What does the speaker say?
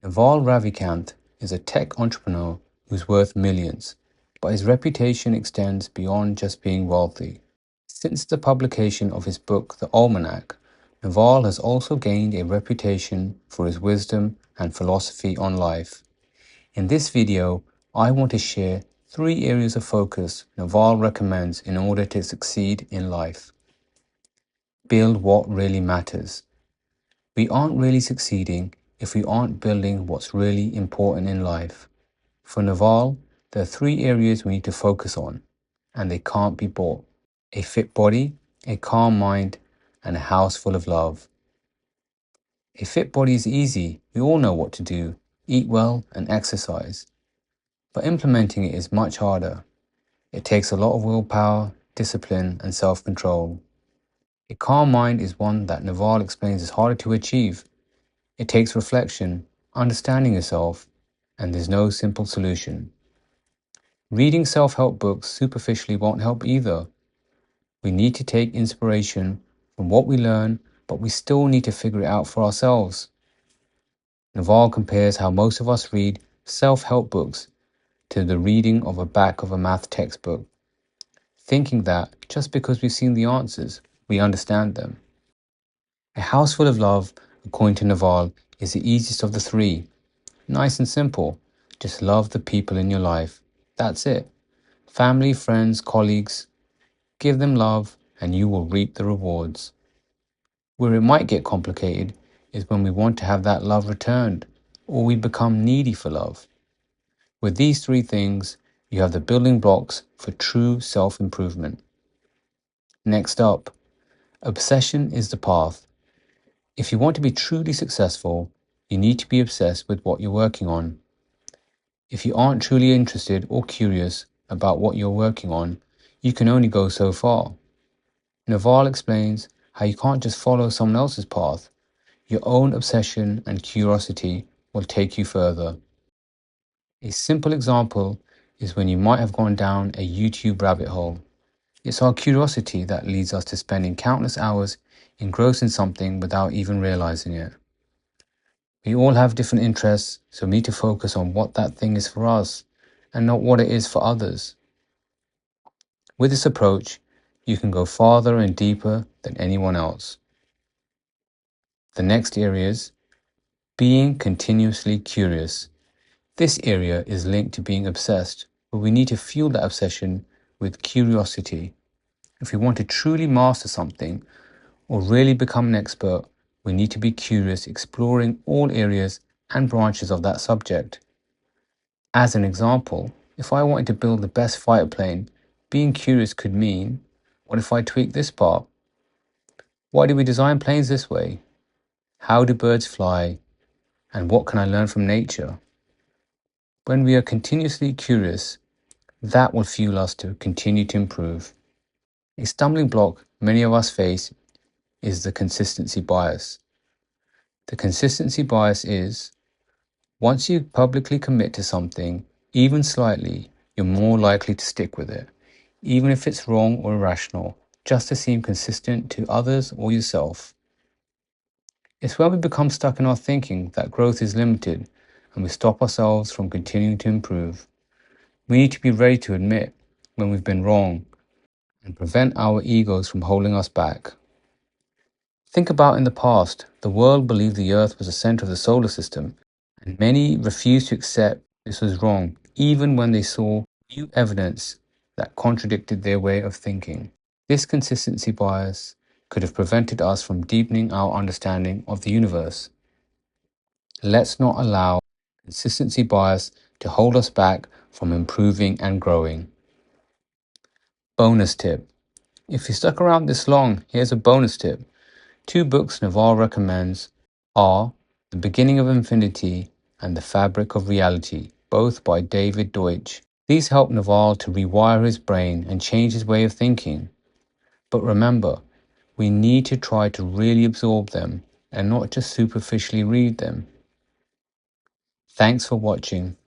Naval Ravikant is a tech entrepreneur who's worth millions, but his reputation extends beyond just being wealthy. Since the publication of his book, The Almanac, Naval has also gained a reputation for his wisdom and philosophy on life. In this video, I want to share 3 areas of focus Naval recommends in order to succeed in life. Build what really matters. We aren't really succeeding if we aren't building what's really important in life. For Naval, there are 3 areas we need to focus on, and they can't be bought. A fit body, a calm mind, and a house full of love. A fit body is easy. We all know what to do. Eat well and exercise. But implementing it is much harder. It takes a lot of willpower, discipline, and self-control. A calm mind is one that Naval explains is harder to achieve. It takes reflection, understanding yourself, and there's no simple solution. Reading self-help books superficially won't help either. We need to take inspiration from what we learn, but we still need to figure it out for ourselves. Naval compares how most of us read self-help books to the reading of a back of a math textbook, thinking that just because we've seen the answers, we understand them. A house full of love, according to Naval, is the easiest of the 3. Nice and simple. Just love the people in your life. That's it. Family, friends, colleagues. Give them love and you will reap the rewards. Where it might get complicated is when we want to have that love returned, or we become needy for love. With these 3 things, you have the building blocks for true self-improvement. Next up, obsession is the path. If you want to be truly successful, you need to be obsessed with what you're working on. If you aren't truly interested or curious about what you're working on, you can only go so far. Naval explains how you can't just follow someone else's path. Your own obsession and curiosity will take you further. A simple example is when you might have gone down a YouTube rabbit hole. It's our curiosity that leads us to spending countless hours engrossed in something without even realizing it. We all have different interests, so we need to focus on what that thing is for us and not what it is for others. With this approach, you can go farther and deeper than anyone else. The next area is being continuously curious. This area is linked to being obsessed, but we need to fuel that obsession with curiosity. If we want to truly master something or really become an expert, we need to be curious, exploring all areas and branches of that subject. As an example, if I wanted to build the best fighter plane, being curious could mean, what if I tweak this part? Why do we design planes this way? How do birds fly? And what can I learn from nature? When we are continuously curious, that will fuel us to continue to improve. A stumbling block many of us face is the consistency bias. The consistency bias is, once you publicly commit to something, even slightly, you're more likely to stick with it, even if it's wrong or irrational, just to seem consistent to others or yourself. It's when we become stuck in our thinking that growth is limited and we stop ourselves from continuing to improve. We need to be ready to admit when we've been wrong and prevent our egos from holding us back. Think about in the past, the world believed the Earth was the center of the solar system, and many refused to accept this was wrong, even when they saw new evidence that contradicted their way of thinking. This consistency bias could have prevented us from deepening our understanding of the universe. Let's not allow consistency bias to hold us back from improving and growing. Bonus tip. If you stuck around this long, here's a bonus tip. 2 books Naval recommends are The Beginning of Infinity and The Fabric of Reality, both by David Deutsch. These help Naval to rewire his brain and change his way of thinking. But remember, we need to try to really absorb them and not just superficially read them. Thanks for watching.